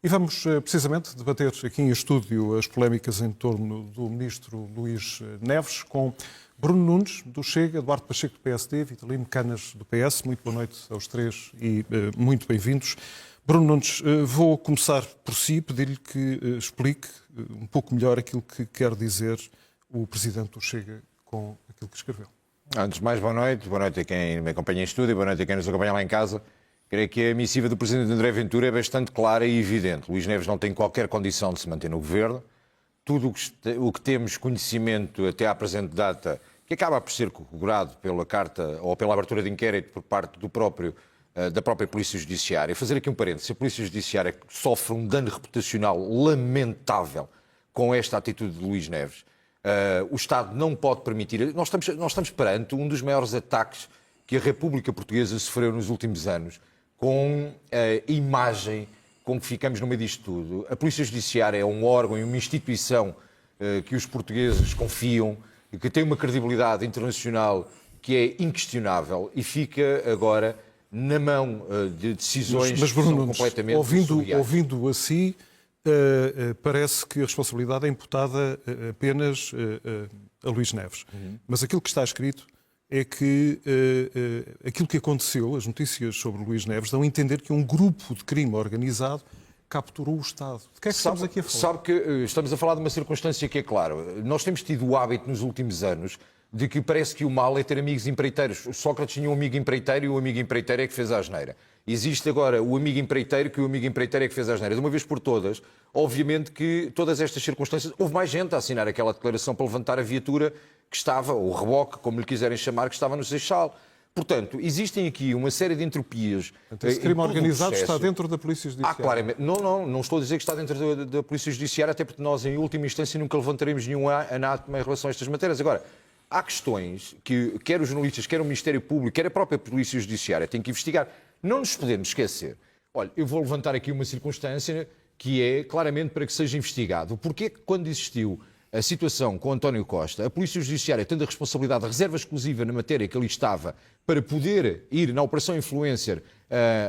E vamos precisamente debater aqui em estúdio as polémicas em torno do ministro Luís Neves com Bruno Nunes, do Chega, Eduardo Pacheco, do PSD, Vitalino Canas, do PS. Muito boa noite aos três e muito bem-vindos. Bruno Nunes, vou começar por si, pedir-lhe que explique um pouco melhor aquilo que quer dizer o presidente do Chega com aquilo que escreveu. Antes de mais, boa noite a quem me acompanha em estúdio, boa noite a quem nos acompanha lá em casa. Creio que a missiva do presidente André Ventura é bastante clara e evidente. Luís Neves não tem qualquer condição de se manter no governo. Tudo o que temos conhecimento até à presente data, que acaba por ser corroborado pela carta ou pela abertura de inquérito por parte da própria Polícia Judiciária. Fazer aqui um parênteses, a Polícia Judiciária sofre um dano reputacional lamentável com esta atitude de Luís Neves. O Estado não pode permitir... Nós estamos perante um dos maiores ataques que a República Portuguesa sofreu nos últimos anos, com a imagem com que ficamos no meio disto tudo. A Polícia Judiciária é um órgão e uma instituição que os portugueses confiam e que tem uma credibilidade internacional que é inquestionável e fica agora na mão de decisões mas Bruno, que são completamente ouvindo assim, parece que a responsabilidade é imputada apenas a Luís Neves. Mas aquilo que está escrito é que aquilo que aconteceu, as notícias sobre Luís Neves, dão a entender que um grupo de crime organizado capturou o Estado. De que é que estamos aqui a falar? Sabe que estamos a falar de uma circunstância que é claro. Nós temos tido o hábito nos últimos anos de que parece que o mal é ter amigos empreiteiros. Sócrates tinha um amigo empreiteiro e o amigo empreiteiro é que fez a asneira. Existe agora o amigo empreiteiro que o amigo empreiteiro é que fez a asneira. De uma vez por todas, obviamente que todas estas circunstâncias... Houve mais gente a assinar aquela declaração para levantar a viatura que estava, ou o reboque, como lhe quiserem chamar, que estava no Seixal. Portanto, existem aqui uma série de entropias. Esse crime organizado está dentro da Polícia Judiciária? Claramente. Não estou a dizer que está dentro da Polícia Judiciária, até porque nós, em última instância, nunca levantaremos nenhum anátema em relação a estas matérias. Agora, há questões que quer os jornalistas, quer o Ministério Público, quer a própria Polícia Judiciária têm que investigar. Não nos podemos esquecer. Olha, eu vou levantar aqui uma circunstância que é claramente para que seja investigado. Porquê que quando existiu a situação com António Costa, a Polícia Judiciária, tendo a responsabilidade de reserva exclusiva na matéria que ali estava, para poder ir na Operação Influencer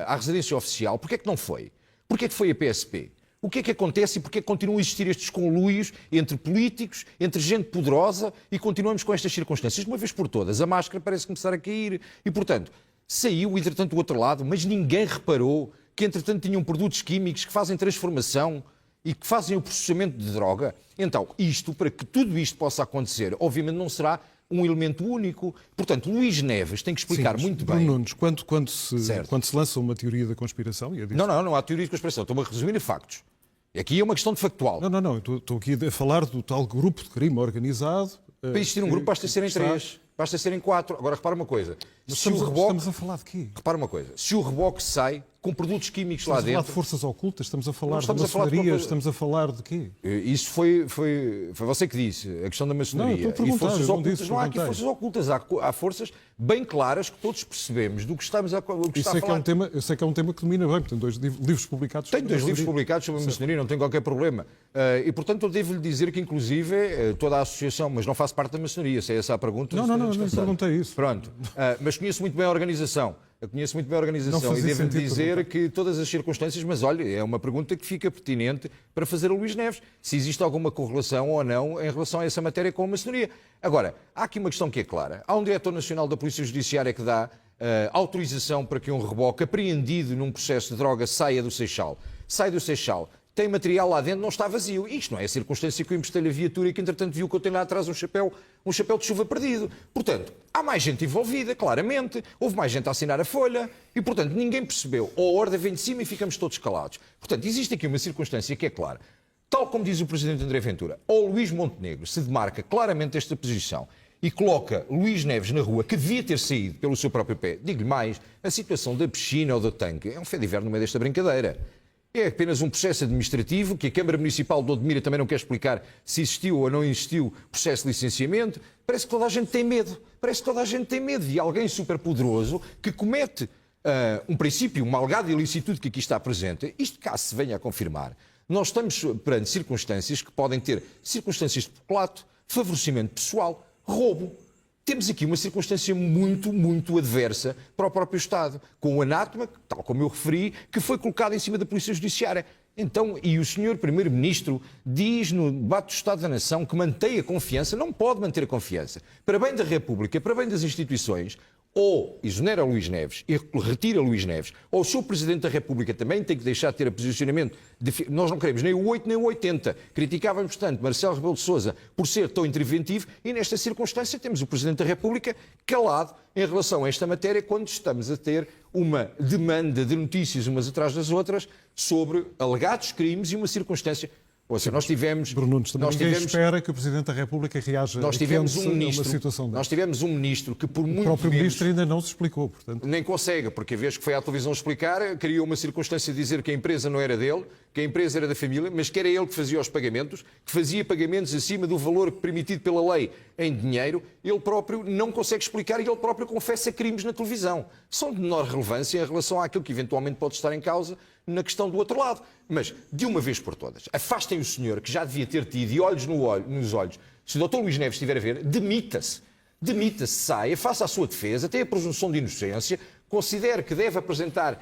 à residência oficial, porquê é que não foi? Porquê é que foi a PSP? O que é que acontece e porquê é que continuam a existir estes conluios entre políticos, entre gente poderosa e continuamos com estas circunstâncias? De uma vez por todas, a máscara parece começar a cair e, portanto, saiu, entretanto, do outro lado, mas ninguém reparou que, entretanto, tinham produtos químicos que fazem transformação e que fazem o processamento de droga. Então, para que tudo isto possa acontecer, obviamente não será um elemento único. Portanto, Luís Neves tem que explicar muito bem... Bruno Nunes, quando se lança uma teoria da conspiração... Não há teoria de conspiração. Estou-me a resumir a factos. Aqui é uma questão de factual. Não. Estou aqui a falar do tal grupo de crime organizado... Para existir um grupo basta serem 3, basta serem 4. Agora, repara uma coisa. Estamos a falar de quê? Repara uma coisa. Se o reboque sai com produtos químicos lá dentro... Estamos a falar de forças ocultas, estamos a falar de maçonaria, estamos a falar de quê? Isso foi você que disse, a questão da maçonaria. Não, estou a perguntar, forças ocultas, não há aqui forças ocultas, há forças bem claras que todos percebemos do que estamos a falar. Eu sei que é um tema que domina bem, tem 2 livros publicados. Tenho 2 livros publicados sobre a maçonaria, não tem qualquer problema. E, portanto, eu devo-lhe dizer que, inclusive, toda a associação, mas não faço parte da maçonaria, se é essa a pergunta. Não perguntei isso. Pronto, mas conheço muito bem a organização. Eu conheço muito bem a organização e devo dizer que todas as circunstâncias, mas olha, é uma pergunta que fica pertinente para fazer a Luís Neves, se existe alguma correlação ou não em relação a essa matéria com a maçonaria. Agora, há aqui uma questão que é clara. Há um diretor nacional da Polícia Judiciária que dá autorização para que um reboque apreendido num processo de droga saia do Seixal. Sai do Seixal. Tem material lá dentro, não está vazio. Isto não é a circunstância que eu emprestei a viatura e que, entretanto, viu que eu tenho lá atrás um chapéu de chuva perdido. Portanto, há mais gente envolvida, claramente. Houve mais gente a assinar a folha e, portanto, ninguém percebeu. Ou a ordem vem de cima e ficamos todos calados. Portanto, existe aqui uma circunstância que é clara. Tal como diz o Presidente André Ventura, ou Luís Montenegro se demarca claramente esta posição e coloca Luís Neves na rua, que devia ter saído pelo seu próprio pé. Digo-lhe mais, a situação da piscina ou do tanque é um fé de inverno no meio desta brincadeira. É apenas um processo administrativo que a Câmara Municipal de Odmira também não quer explicar se existiu ou não existiu processo de licenciamento. Parece que toda a gente tem medo. Parece que toda a gente tem medo de alguém superpoderoso que comete um princípio, uma alegada ilicitude que aqui está presente. Isto caso se venha a confirmar. Nós estamos perante circunstâncias que podem ter circunstâncias de peculato, favorecimento pessoal, roubo. Temos aqui uma circunstância muito, muito adversa para o próprio Estado, com o anátema, tal como eu referi, que foi colocado em cima da Polícia Judiciária. Então, e o senhor Primeiro-Ministro diz no debate do Estado da Nação que mantém a confiança, não pode manter a confiança. Para bem da República, para bem das instituições, ou exonera Luís Neves e retira Luís Neves, ou o seu Presidente da República também tem que deixar de ter a posicionamento de... Nós não queremos nem o 8 nem o 80. Criticávamos, portanto, Marcelo Rebelo de Sousa por ser tão interventivo e, nesta circunstância, temos o Presidente da República calado em relação a esta matéria quando estamos a ter uma demanda de notícias umas atrás das outras sobre alegados crimes e uma circunstância... Ou seja, nós tivemos... Bruno Nunes, também ninguém espera que o Presidente da República reaja nós tivemos um ministro, uma situação dessa. Nós tivemos um ministro que por muito O próprio menos, ministro ainda não se explicou, portanto. nem consegue, porque a vez que foi à televisão explicar, criou uma circunstância de dizer que a empresa não era dele, que a empresa era da família, mas que era ele que fazia os pagamentos, que fazia pagamentos acima do valor permitido pela lei em dinheiro. Ele próprio não consegue explicar e ele próprio confessa crimes na televisão. São de menor relevância em relação àquilo que eventualmente pode estar em causa na questão do outro lado. Mas, de uma vez por todas, afastem o senhor que já devia ter tido, e olhos nos olhos, se o Dr. Luís Neves estiver a ver, demita-se. Demita-se, saia, faça a sua defesa, tenha a presunção de inocência, considere que deve apresentar...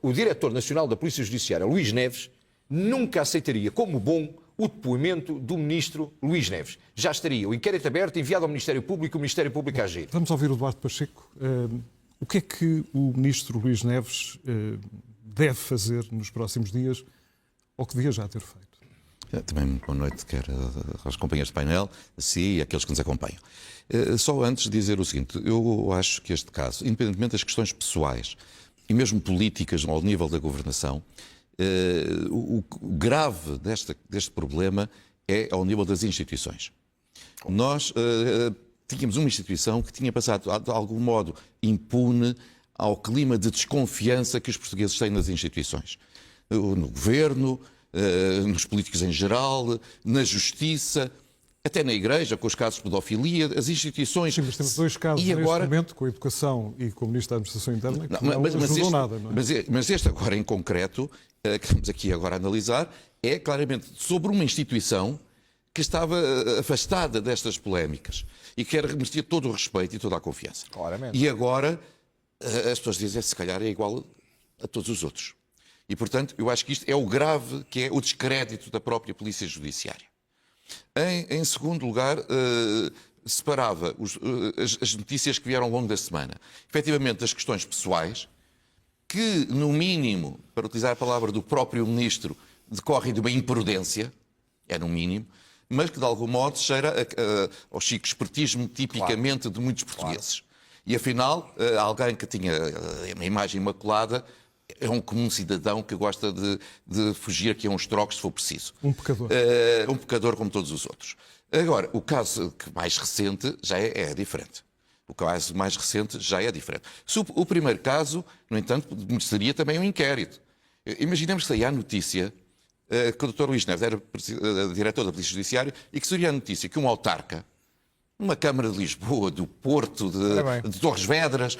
O Diretor Nacional da Polícia Judiciária, Luís Neves, nunca aceitaria como bom o depoimento do Ministro Luís Neves. Já estaria o inquérito aberto, enviado ao Ministério Público, o Ministério Público a agir. Vamos ouvir o Duarte Pacheco. O que é que o Ministro Luís Neves deve fazer nos próximos dias, ou que devia já ter feito? Também boa noite, quer aos companheiros de painel, a si e àqueles que nos acompanham. Só antes de dizer o seguinte, eu acho que este caso, independentemente das questões pessoais e mesmo políticas ao nível da governação, o grave deste problema é ao nível das instituições. Nós tínhamos uma instituição que tinha passado, de algum modo, impune ao clima de desconfiança que os portugueses têm nas instituições. No governo, nos políticos em geral, na justiça, até na Igreja, com os casos de pedofilia, as instituições... Sim, mas temos dois casos neste momento, com a Educação e com o Ministro da Administração Interna, que não ajudam nada. Não é? Mas este agora em concreto, que estamos aqui agora a analisar, é claramente sobre uma instituição que estava afastada destas polémicas e que merecia todo o respeito e toda a confiança. Claramente. E agora as pessoas dizem se calhar é igual a todos os outros. E, portanto, eu acho que isto é o grave, que é o descrédito da própria Polícia Judiciária. Em segundo lugar, separava as notícias que vieram ao longo da semana. Efetivamente, das questões pessoais, que, no mínimo, para utilizar a palavra do próprio Ministro, decorrem de uma imprudência, é no mínimo, mas que, de algum modo, cheira ao chico espertismo tipicamente de muitos portugueses. Claro. E, afinal, alguém que tinha uma imagem imaculada é um comum cidadão que gosta de fugir aqui a uns trocos, se for preciso. Um pecador. Um pecador como todos os outros. Agora, o caso mais recente já é diferente. O caso mais recente já é diferente. O primeiro caso, no entanto, mereceria também um inquérito. Imaginemos que saía a notícia que o Dr. Luís Neves era diretor da Polícia Judiciária e que seria a notícia que um autarca, uma Câmara de Lisboa, do Porto, de Torres Vedras,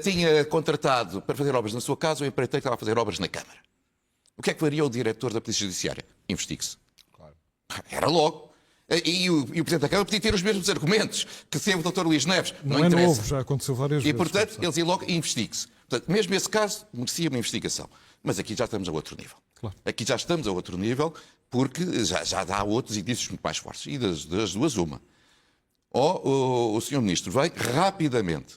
tinha contratado para fazer obras na sua casa o empreiteiro que estava a fazer obras na Câmara. O que é que faria o diretor da Polícia Judiciária? Investigue-se. Claro. Era logo. E o Presidente da Câmara podia ter os mesmos argumentos que teve o Dr. Luís Neves. Não é novo, já aconteceu várias vezes. E, portanto, eles iam logo e investigue-se. Portanto, mesmo esse caso merecia uma investigação. Mas aqui já estamos a outro nível. Claro. Aqui já estamos a outro nível porque já dá outros indícios muito mais fortes. E das duas, uma. Ou o Sr. Ministro vai rapidamente,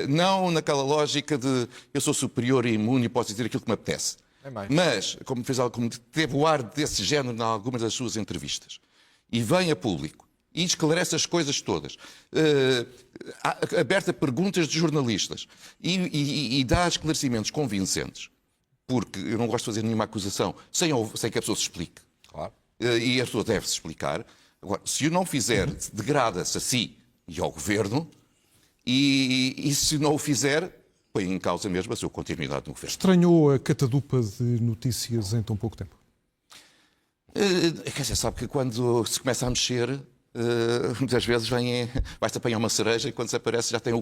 não naquela lógica de eu sou superior e imune e posso dizer aquilo que me apetece, mas como teve o ar desse género em algumas das suas entrevistas, e vem a público e esclarece as coisas todas, aberta a perguntas de jornalistas e dá esclarecimentos convincentes, porque eu não gosto de fazer nenhuma acusação sem que a pessoa se explique. Claro. E a pessoa deve-se explicar. Agora, se o não fizer, degrada-se a si e ao Governo, e se não o fizer, põe em causa mesmo a sua continuidade no Governo. Estranhou a catadupa de notícias em tão pouco tempo? Quer dizer, sabe que quando se começa a mexer, muitas vezes basta apanhar uma cereja e quando se aparece já tem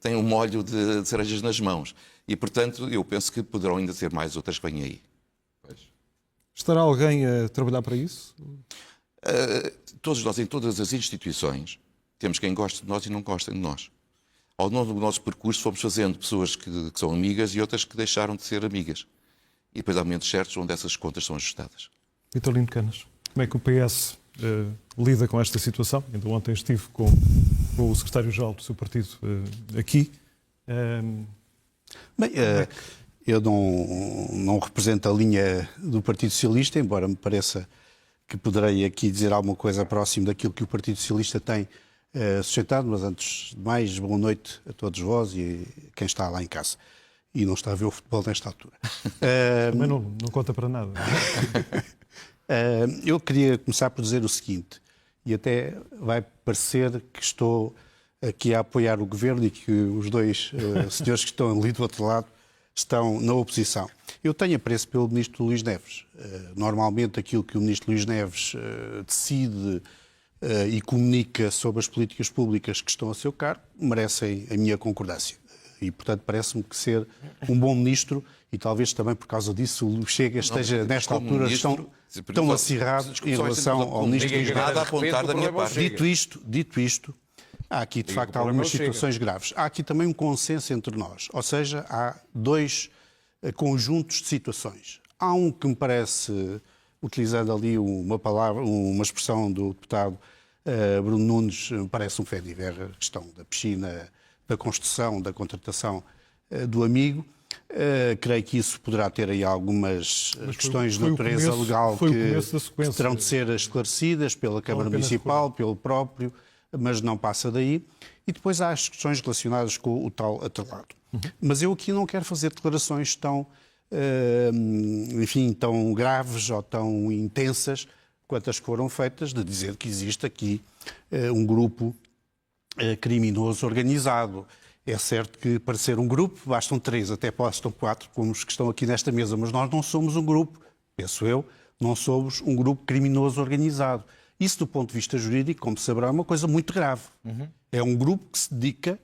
tem um molho de cerejas nas mãos. E, portanto, eu penso que poderão ainda ser mais outras que vêm aí. Estará alguém a trabalhar para isso? Todos nós, em todas as instituições, temos quem goste de nós e não gosta de nós. Ao longo do nosso percurso fomos fazendo pessoas que são amigas e outras que deixaram de ser amigas. E depois há momentos certos onde essas contas são ajustadas. Vitalino Canas, como é que o PS lida com esta situação? Ainda ontem estive com o secretário-geral do seu partido aqui. Bem, eu não represento a linha do Partido Socialista, embora me pareça que poderei aqui dizer alguma coisa próximo daquilo que o Partido Socialista tem sustentado, mas antes de mais, boa noite a todos vós e quem está lá em casa e não está a ver o futebol nesta altura. Também não conta para nada. Eu queria começar por dizer o seguinte, e até vai parecer que estou aqui a apoiar o Governo e que os dois senhores que estão ali do outro lado estão na oposição. Eu tenho apreço pelo Ministro Luís Neves. Normalmente aquilo que o Ministro Luís Neves decide e comunica sobre as políticas públicas que estão a seu cargo merecem a minha concordância. E, portanto, parece-me que ser um bom Ministro, e talvez também por causa disso o Chega esteja, nesta altura, tão acirrado em relação ao Ministro Luís Neves. Nada a apontar da minha parte. Dito isto, há aqui, de facto, algumas situações graves. Há aqui também um consenso entre nós, ou seja, há dois conjuntos de situações. Há um que me parece, utilizando ali uma palavra, uma expressão do deputado Bruno Nunes, me parece um fé de ver, a questão da piscina, da construção, da contratação do amigo. Creio que isso poderá ter aí algumas questões de natureza legal que terão de ser esclarecidas pela Câmara Municipal, pelo próprio, mas não passa daí. E depois há as questões relacionadas com o tal atrelado. Mas eu aqui não quero fazer declarações tão graves ou tão intensas quanto as que foram feitas, de dizer que existe aqui um grupo criminoso organizado. É certo que para ser um grupo bastam 3, até bastam 4, como os que estão aqui nesta mesa, mas nós não somos um grupo, penso eu, não somos um grupo criminoso organizado. Isso, do ponto de vista jurídico, como saberá, é uma coisa muito grave. É um grupo que se dedica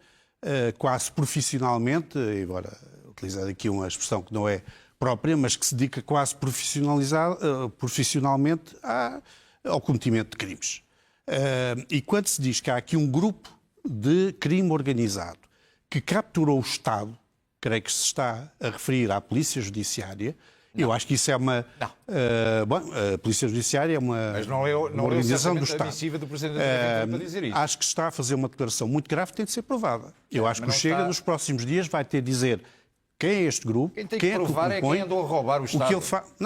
quase profissionalmente, embora utilizar aqui uma expressão que não é própria, mas que se dedica quase profissionalmente ao cometimento de crimes. E quando se diz que há aqui um grupo de crime organizado que capturou o Estado, creio que se está a referir à Polícia Judiciária. Eu acho que isso é uma... a Polícia Judiciária é uma organização do Estado. Do Presidente da República para dizer isso. Acho que está a fazer uma declaração muito grave que tem de ser provada. Eu acho que o Chega, nos próximos dias, vai ter de dizer quem é este grupo, quem tem que provar é quem andou a roubar o Estado.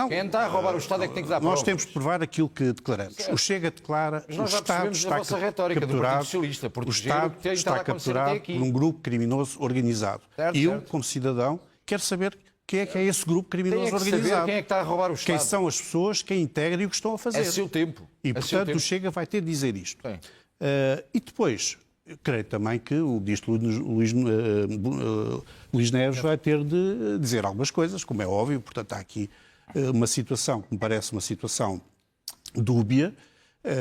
Quem está a roubar o Estado é que tem que dar provas. Nós temos de provar aquilo que declaramos. O Chega declara que o Estado está capturado, o Estado está capturado por um grupo criminoso organizado. Eu, como cidadão, quero saber quem é esse grupo criminoso organizado. Quem é que está a roubar o Estado? Quem são as pessoas, quem integra e o que estão a fazer. É seu tempo. E, portanto, o Chega vai ter de dizer isto. E depois, eu creio também que o ministro Luís Neves vai ter de dizer algumas coisas, como é óbvio. Portanto, há aqui uma situação que me parece uma situação dúbia,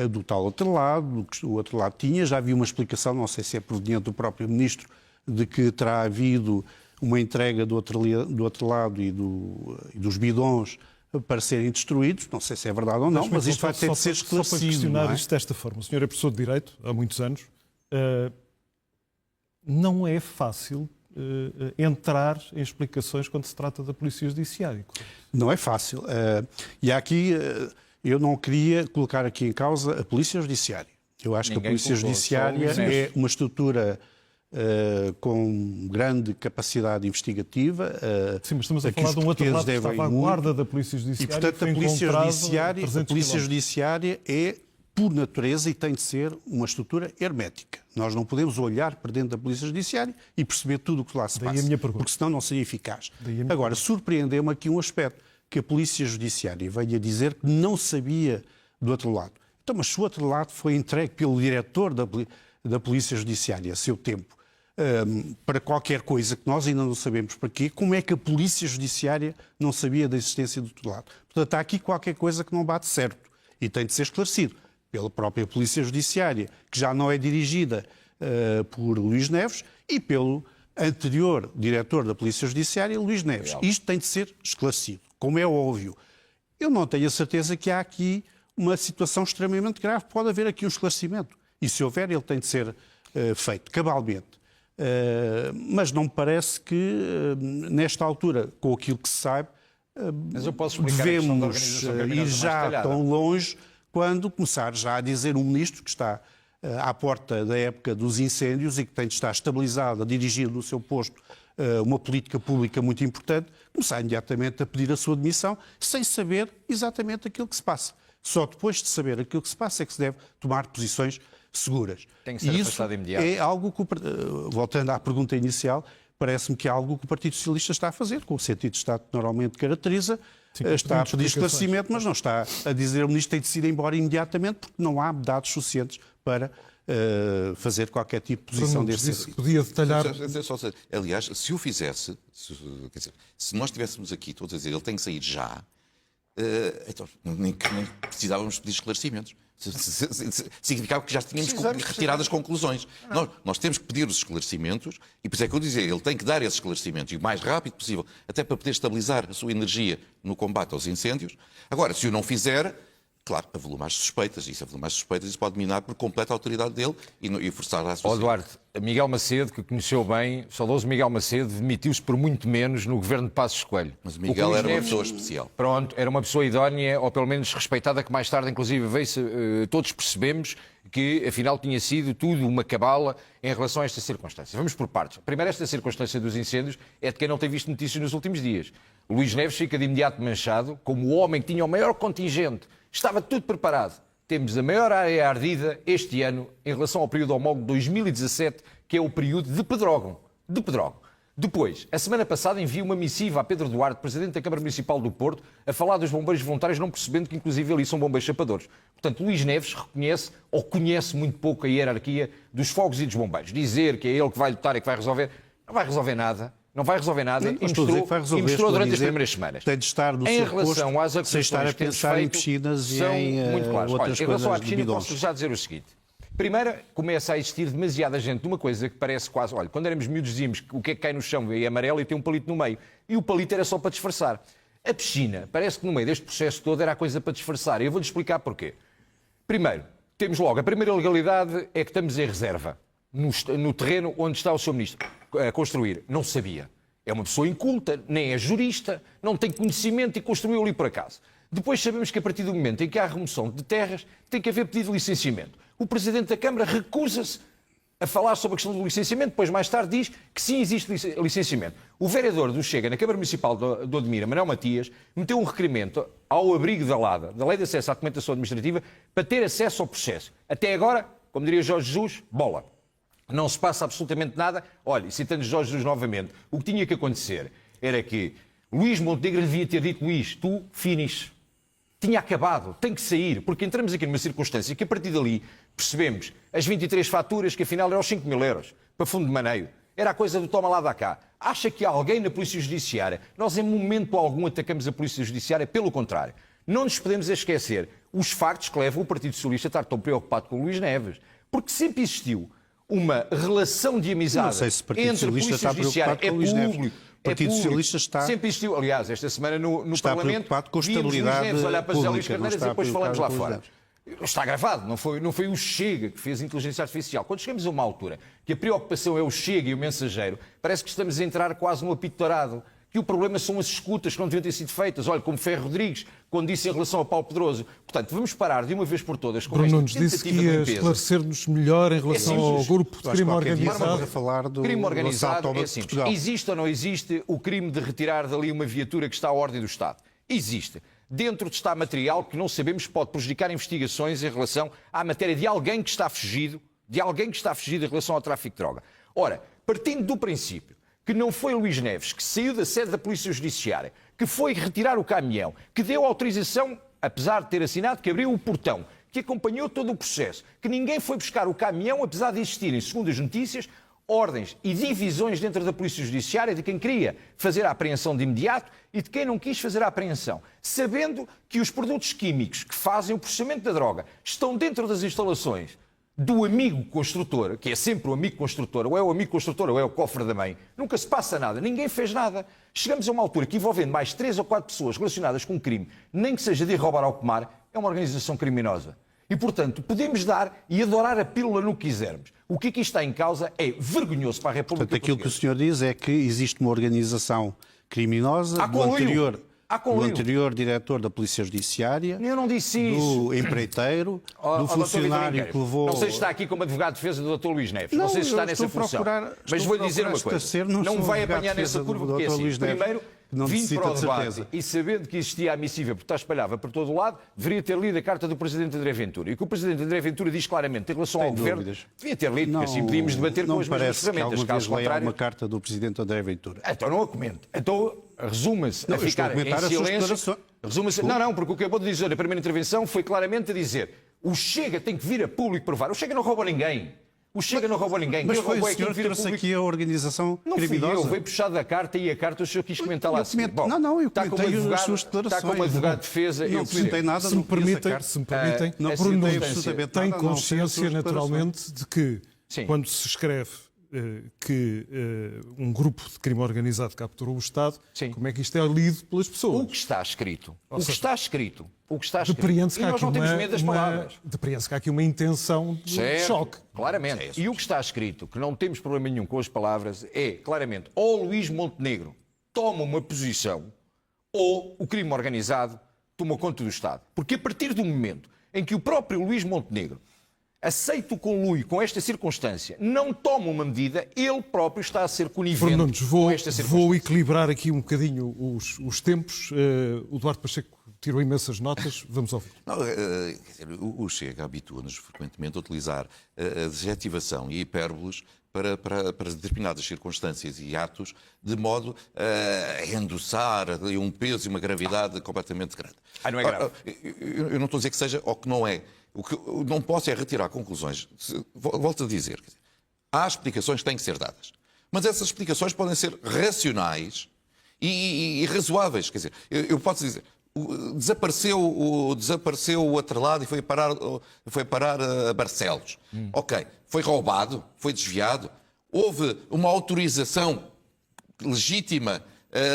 do tal atrelado, do que o atrelado tinha. Já havia uma explicação, não sei se é proveniente do próprio ministro, de que terá havido uma entrega do atrelado e dos bidões para serem destruídos. Não sei se é verdade ou não, mas isto vai ter de ser esclarecido. Só para questionar isto desta forma. O senhor é professor de Direito há muitos anos. Não é fácil entrar em explicações quando se trata da Polícia Judiciária. Não é fácil. E aqui eu não queria colocar aqui em causa a Polícia Judiciária. Eu acho que a Polícia Judiciária é uma estrutura com grande capacidade investigativa. Sim, mas estamos a falar de um outro lado que estava à guarda da Polícia Judiciária. E, portanto, a Polícia Judiciária é, por natureza, e tem de ser uma estrutura hermética. Nós não podemos olhar para dentro da Polícia Judiciária e perceber tudo o que lá se passa, porque senão não seria eficaz. Agora, surpreendeu-me aqui um aspecto, que a Polícia Judiciária veio a dizer que não sabia do atrelado. Então, mas se o atrelado foi entregue pelo diretor da Polícia Judiciária a seu tempo, para qualquer coisa que nós ainda não sabemos para quê, como é que a Polícia Judiciária não sabia da existência do atrelado? Portanto, há aqui qualquer coisa que não bate certo e tem de ser esclarecido pela própria Polícia Judiciária, que já não é dirigida por Luís Neves, e pelo anterior diretor da Polícia Judiciária, Luís Neves. Isto tem de ser esclarecido, como é óbvio. Eu não tenho a certeza que há aqui uma situação extremamente grave. Pode haver aqui um esclarecimento. E se houver, ele tem de ser feito cabalmente. Mas não me parece que, nesta altura, com aquilo que se sabe, mas eu posso explicar a questão da devemos organização criminosa ir mais já detalhada. tão longe quando começar já a dizer um ministro que está à porta da época dos incêndios e que tem de estar estabilizado, a dirigir no seu posto uma política pública muito importante, começar imediatamente a pedir a sua demissão sem saber exatamente aquilo que se passa. Só depois de saber aquilo que se passa é que se deve tomar posições seguras. Tem que ser afastado imediato. É algo que, voltando à pergunta inicial, parece-me que é algo que o Partido Socialista está a fazer, com o sentido de Estado que normalmente caracteriza, está a pedir esclarecimento, mas não está a dizer o Ministro tem de se ir embora imediatamente, porque não há dados suficientes para fazer qualquer tipo de posição desse sentido. Podia detalhar... Aliás, se o fizesse, quer dizer, se nós estivéssemos aqui todos a dizer ele tem que sair já, então nem precisávamos pedir esclarecimentos. Significava que já tínhamos retirado as conclusões. Nós temos que pedir os esclarecimentos e por isso é que eu dizia, ele tem que dar esses esclarecimentos e o mais rápido possível, até para poder estabilizar a sua energia no combate aos incêndios. Agora, se o não fizer, claro, avolumar as suspeitas. E se avolumar as suspeitas, isso pode minar por completo a autoridade dele e forçar a sua... Eduardo, Miguel Macedo, que conheceu bem, o saudoso Miguel Macedo, demitiu-se por muito menos no governo de Passos Coelho. Mas o Miguel era uma pessoa especial. Pronto, era uma pessoa idónea, ou pelo menos respeitada, que mais tarde, inclusive, todos percebemos que, afinal, tinha sido tudo uma cabala em relação a esta circunstância. Vamos por partes. Primeiro, esta circunstância dos incêndios é de quem não tem visto notícias nos últimos dias. O Luís Neves fica de imediato manchado como o homem que tinha o maior contingente. Estava tudo preparado. Temos a maior área ardida este ano em relação ao período homólogo de 2017, que é o período de Pedrógão. Depois, a semana passada enviou uma missiva a Pedro Duarte, Presidente da Câmara Municipal do Porto, a falar dos bombeiros voluntários, não percebendo que inclusive ali são bombeiros chapadores. Portanto, Luís Neves reconhece ou conhece muito pouco a hierarquia dos fogos e dos bombeiros. Dizer que é ele que vai lutar e que vai resolver, não vai resolver nada. Não vai resolver nada e mostrou durante as primeiras semanas. Tem de estar no seu posto, sem estar a pensar em piscinas e em outras coisas. Em relação à piscina, posso já dizer o seguinte. Primeiro, começa a existir demasiada gente numa coisa que parece quase... Olha, quando éramos miúdos dizíamos que o que é que cai no chão é amarelo e tem um palito no meio. E o palito era só para disfarçar. A piscina, parece que no meio deste processo todo era a coisa para disfarçar. E eu vou-lhe explicar porquê. Primeiro, temos logo, a primeira legalidade é que estamos em reserva. No terreno onde está o Sr. Ministro a construir. Não sabia. É uma pessoa inculta, nem é jurista, não tem conhecimento e construiu ali por acaso. Depois sabemos que a partir do momento em que há remoção de terras, tem que haver pedido de licenciamento. O Presidente da Câmara recusa-se a falar sobre a questão do licenciamento, depois mais tarde diz que sim existe licenciamento. O vereador do Chega na Câmara Municipal de Odmira, Manuel Matias, meteu um requerimento ao abrigo da LADA, da Lei de Acesso à Documentação Administrativa, para ter acesso ao processo. Até agora, como diria Jorge Jesus, bola. Não se passa absolutamente nada. Olha, citando Jorge Jesus novamente, o que tinha que acontecer era que Luís Montenegro lhe devia ter dito: Luís, tu finis. Tinha acabado, tem que sair, porque entramos aqui numa circunstância que a partir dali percebemos as 23 faturas que afinal eram os 5 mil euros para fundo de maneio. Era a coisa do toma lá da cá. Acha que alguém na Polícia Judiciária, nós em momento algum atacamos a Polícia Judiciária, pelo contrário. Não nos podemos esquecer os factos que levam o Partido Socialista a estar tão preocupado com o Luís Neves. Porque sempre existiu uma relação de amizade entre a Polícia Judiciária, é público. O Partido Socialista está... Sempre existiu. Aliás, esta semana no está Parlamento, preocupado com a estabilidade Neves olhar para José Luís pública, Carneiras e depois falamos lá fora. Neves. Está gravado, não foi o Chega que fez a inteligência artificial. Quando chegamos a uma altura que a preocupação é o Chega e o mensageiro, parece que estamos a entrar quase num apito dourado. Que o problema são as escutas que não deviam ter sido feitas. Olha, como Ferro Rodrigues, quando disse em relação ao Paulo Pedroso. Portanto, vamos parar de uma vez por todas com Bruno esta Nunes disse que ia esclarecer-nos melhor em relação ao grupo de crime organizado. A falar do crime organizado é simples. Portugal. Existe ou não existe o crime de retirar dali uma viatura que está à ordem do Estado? Existe. Dentro está material que não sabemos que pode prejudicar investigações em relação à matéria de alguém que está fugido, em relação ao tráfico de droga. Ora, partindo do princípio que não foi Luís Neves que saiu da sede da Polícia Judiciária, que foi retirar o caminhão, que deu autorização, apesar de ter assinado, que abriu o portão, que acompanhou todo o processo, que ninguém foi buscar o caminhão, apesar de existirem, segundo as notícias, ordens e divisões dentro da Polícia Judiciária de quem queria fazer a apreensão de imediato e de quem não quis fazer a apreensão, sabendo que os produtos químicos que fazem o processamento da droga estão dentro das instalações do amigo construtor, que é sempre o amigo construtor, ou é o amigo construtor ou é o cofre da mãe, nunca se passa nada, ninguém fez nada. Chegamos a uma altura que, envolvendo mais 3 ou 4 pessoas relacionadas com um crime, nem que seja de roubar ao pomar, é uma organização criminosa. E, portanto, podemos dar e adorar a pílula no que quisermos. O que aqui está em causa é vergonhoso para a República Portanto, aquilo que o Portuguesa. senhor diz é que existe uma organização criminosa do anterior diretor da Polícia Judiciária, Eu não disse isso. do empreiteiro, do Dr. funcionário Vitor que levou... Não sei se está aqui como advogado de defesa do Dr. Luís Neves. Não sei se está nessa função. Mas vou-lhe dizer uma coisa. Não vai apanhar nessa curva, porque é assim. Primeiro, vindo para o debate e sabendo que existia a missiva, porque está espalhada por todo o lado, deveria ter lido a carta do Presidente André Ventura. E o que o Presidente André Ventura diz claramente em relação ao Governo, devia ter lido, porque assim podíamos debater com as mesmas ferramentas. Caso contrário, uma carta do Presidente André Ventura. Então não a comente. Então resuma-se a ficar em silêncio. Resuma-se. Não, porque o que eu vou dizer na primeira intervenção foi claramente a dizer: o Chega tem que vir a público provar. O Chega não rouba ninguém. O Chega não roubou ninguém. Mas foi o senhor que trouxe aqui a organização criminosa? Não fui eu, veio puxado da carta e a carta o senhor quis comentar lá. Não, eu comentei as suas declarações. Está como advogado de defesa. Não comentei nada. Se me permitem, Bruno Nunes tem consciência naturalmente de que quando se escreve que um grupo de crime organizado capturou o Estado, como é que isto é lido pelas pessoas? O que está escrito, depreende-se e nós não temos medo das palavras. Depreende-se que há aqui uma intenção de choque. Claramente. E o que está escrito, que não temos problema nenhum com as palavras, é claramente ou Luís Montenegro toma uma posição ou o crime organizado toma conta do Estado. Porque a partir do momento em que o próprio Luís Montenegro aceita o conluio com esta circunstância, não toma uma medida, ele próprio está a ser conivente com esta circunstância. Vou equilibrar aqui um bocadinho os tempos. O Duarte Pacheco tirou imensas notas. Vamos ouvir. O Chega habitua-nos frequentemente a utilizar a adjetivação e hipérboles para determinadas circunstâncias e atos, de modo a endossar um peso e uma gravidade completamente grande. Não é grave. Eu não estou a dizer que seja ou que não é. O que eu não posso é retirar conclusões. Volto a dizer, há explicações que têm que ser dadas. Mas essas explicações podem ser racionais e razoáveis. Quer dizer, eu posso dizer, desapareceu o atrelado e foi parar a Barcelos. Ok, foi roubado, foi desviado, houve uma autorização legítima,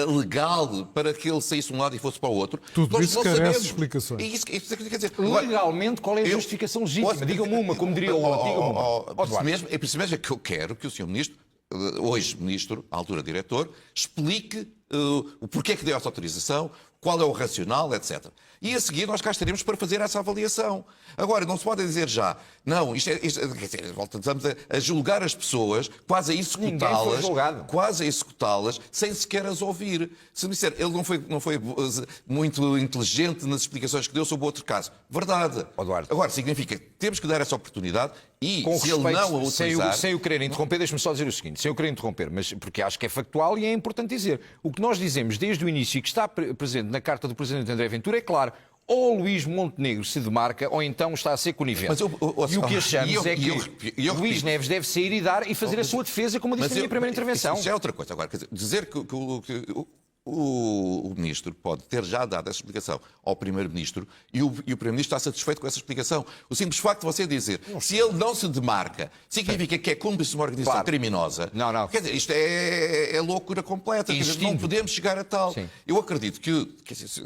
legal, para que ele saísse de um lado e fosse para o outro. Tudo isso carece de explicações. Quer dizer, legalmente, qual é a justificação legítima? Diga-me uma, como diria o outro. É por isso mesmo que eu quero que o Sr. Ministro, hoje Ministro, à altura Diretor, explique o porquê que deu essa autorização, qual é o racional, etc. E a seguir nós cá estaremos para fazer essa avaliação. Agora, não se pode dizer já, não, quer dizer, voltamos a julgar as pessoas, quase a executá-las, sem sequer as ouvir. Se me disser, ele não foi muito inteligente nas explicações que deu sobre outro caso. Verdade. Agora, significa que temos que dar essa oportunidade e, se ele não a utilizar... Sem o querer interromper, deixe-me só dizer o seguinte, sem o querer interromper, mas porque acho que é factual e é importante dizer. O que nós dizemos desde o início e que está presente na carta do Presidente André Ventura é claro, ou Luís Montenegro se demarca ou então está a ser conivente. E o que achamos é que Luís Neves deve sair e fazer a sua defesa, como eu disse na minha primeira intervenção. Isso é outra coisa. Agora, quer dizer que o Ministro pode ter já dado essa explicação ao Primeiro-Ministro e o Primeiro-Ministro está satisfeito com essa explicação. O simples facto de você dizer se ele não se demarca significa que é cúmplice de uma organização criminosa. Não. Quer dizer, isto é loucura completa. Quer dizer, não podemos chegar a tal. Sim. Eu acredito que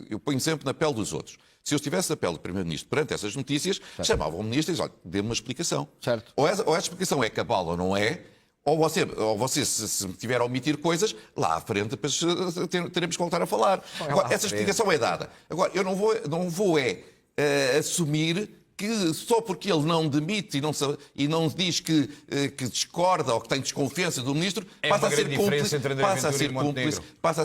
eu ponho sempre na pele dos outros. Se eu estivesse na pele do Primeiro-Ministro perante essas notícias, chamava o Ministro e dizia, olha, dê-me uma explicação. Certo. Ou essa explicação é cabal ou não é, ou você se tiver a omitir coisas, lá à frente depois teremos que voltar a falar. Agora, essa explicação é dada. Agora, eu não vou assumir que só porque ele não demite e não diz que discorda ou que tem desconfiança do Ministro, passa a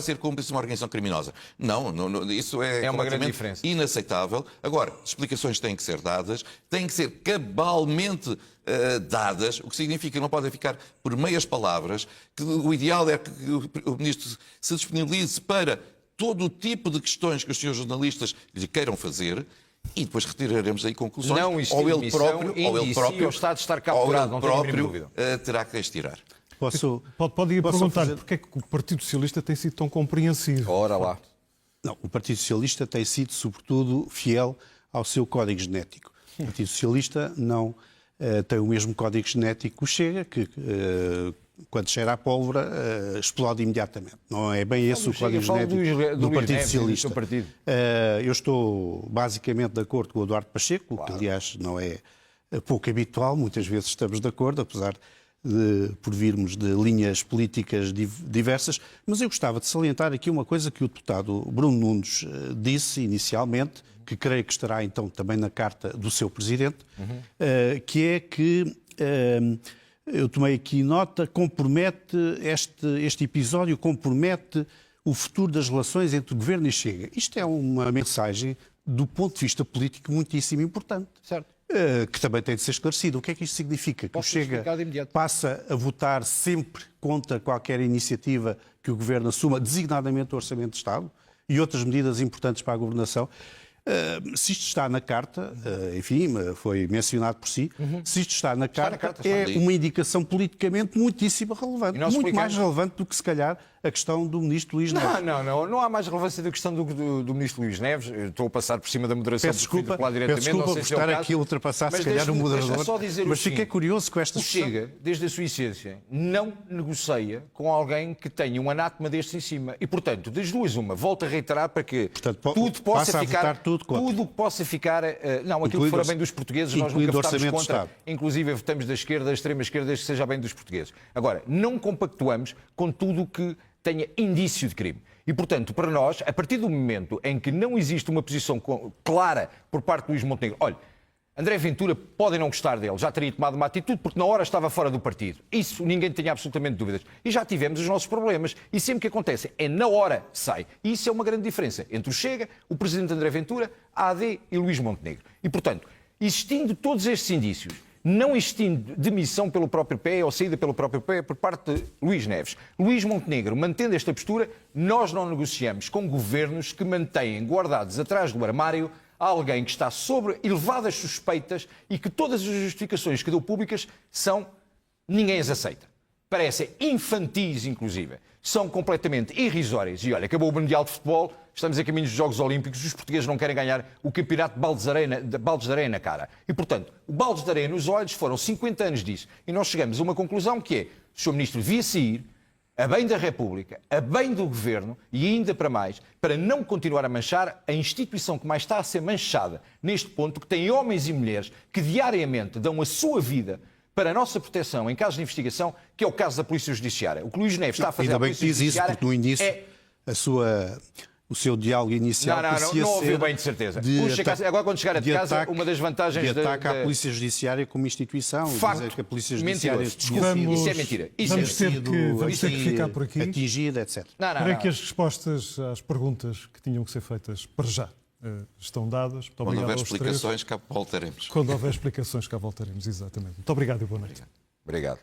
ser cúmplice de uma organização criminosa. Não, isso é uma grande diferença. Inaceitável. Agora, explicações têm que ser dadas, têm que ser cabalmente dadas, o que significa que não podem ficar por meias palavras, que o ideal é que o Ministro se disponibilize para todo o tipo de questões que os senhores jornalistas lhe queiram fazer. E depois retiraremos aí conclusões. Não existe ou ele próprio, o Estado de estar capturado, não tenho a mínima dúvida. Terá que as tirar. Pode ir perguntar porque é que o Partido Socialista tem sido tão compreensivo. Ora lá. Não, o Partido Socialista tem sido, sobretudo, fiel ao seu código genético. O Partido Socialista não tem o mesmo código genético que o Chega, que quando cheira a pólvora, explode imediatamente. Não é bem esse o código genético do Partido Socialista. Eu estou basicamente de acordo com o Eduardo Pacheco, que aliás não é pouco habitual, muitas vezes estamos de acordo, apesar por virmos de linhas políticas diversas, mas eu gostava de salientar aqui uma coisa que o deputado Bruno Nunes disse inicialmente, que creio que estará então também na carta do seu presidente, que é que, eu tomei aqui nota, compromete este episódio, compromete o futuro das relações entre o Governo e Chega. Isto é uma mensagem, do ponto de vista político, muitíssimo importante. Certo. Que também tem de ser esclarecido. O que é que isto significa? Que o Chega passa a votar sempre contra qualquer iniciativa que o Governo assuma, designadamente o Orçamento de Estado e outras medidas importantes para a governação. Se isto está na carta, enfim, foi mencionado por si, se isto está na carta, é uma indicação politicamente muitíssimo relevante. Muito mais relevante do que, se calhar, a questão do Ministro Luís Neves. Não há mais relevância da questão do Ministro Luís Neves. Eu estou a passar por cima da moderação. Peço desculpa por estar aqui a ultrapassar, se calhar, o moderador. Mas fiquei curioso com esta discussão. O Chega, desde a sua essência, não negocia com alguém que tenha um anátema destes em cima. E, portanto, das duas uma, volto a reiterar para que tudo possa ficar... Tudo o que possa ficar... Não, aquilo que for a bem dos portugueses, nós nunca votamos contra. Inclusive, votamos da esquerda, da extrema-esquerda, que seja a bem dos portugueses. Agora, não compactuamos com tudo o que tenha indício de crime. E, portanto, para nós, a partir do momento em que não existe uma posição clara por parte de Luís Montenegro, olha, André Ventura podem não gostar dele, já teria tomado uma atitude porque na hora estava fora do partido. Isso ninguém tinha absolutamente dúvidas. E já tivemos os nossos problemas. E sempre que acontece, é na hora sai. E isso é uma grande diferença entre o Chega, o Presidente André Ventura, a AD e Luís Montenegro. E, portanto, existindo todos estes indícios, não existindo demissão pelo próprio PE ou saída pelo próprio PE por parte de Luís Neves, Luís Montenegro, mantendo esta postura, nós não negociamos com governos que mantêm guardados atrás do armário alguém que está sobre elevadas suspeitas e que todas as justificações que deu públicas ninguém as aceita. Parecem infantis, inclusive. São completamente irrisórias. E olha, acabou o Mundial de Futebol, estamos a caminho dos Jogos Olímpicos, os portugueses não querem ganhar o campeonato de baldes de areia na cara. E, portanto, o baldes de areia nos olhos foram 50 anos disso. E nós chegamos a uma conclusão que é, o Sr. Ministro devia sair, a bem da República, a bem do Governo e ainda para mais, para não continuar a manchar a instituição que mais está a ser manchada neste ponto, que tem homens e mulheres que diariamente dão a sua vida para a nossa proteção em casos de investigação, que é o caso da Polícia Judiciária. O que Luís Neves está a fazer à Polícia Judiciária... Ainda bem que diz isso, porque no início o seu diálogo inicial não ouviu bem, de certeza. Agora, quando chegar a de casa, uma das vantagens... De ataque à Polícia Judiciária como instituição. Facto. Dizer que a Polícia Judiciária... Isso é mentira. Vamos ter que ficar por aqui. Atingida, etc. Para que as respostas às perguntas que tinham que ser feitas para já estão dadas. Muito obrigado. Quando houver explicações, cá voltaremos. Quando houver explicações, cá voltaremos, exatamente. Muito obrigado e boa noite. Obrigado.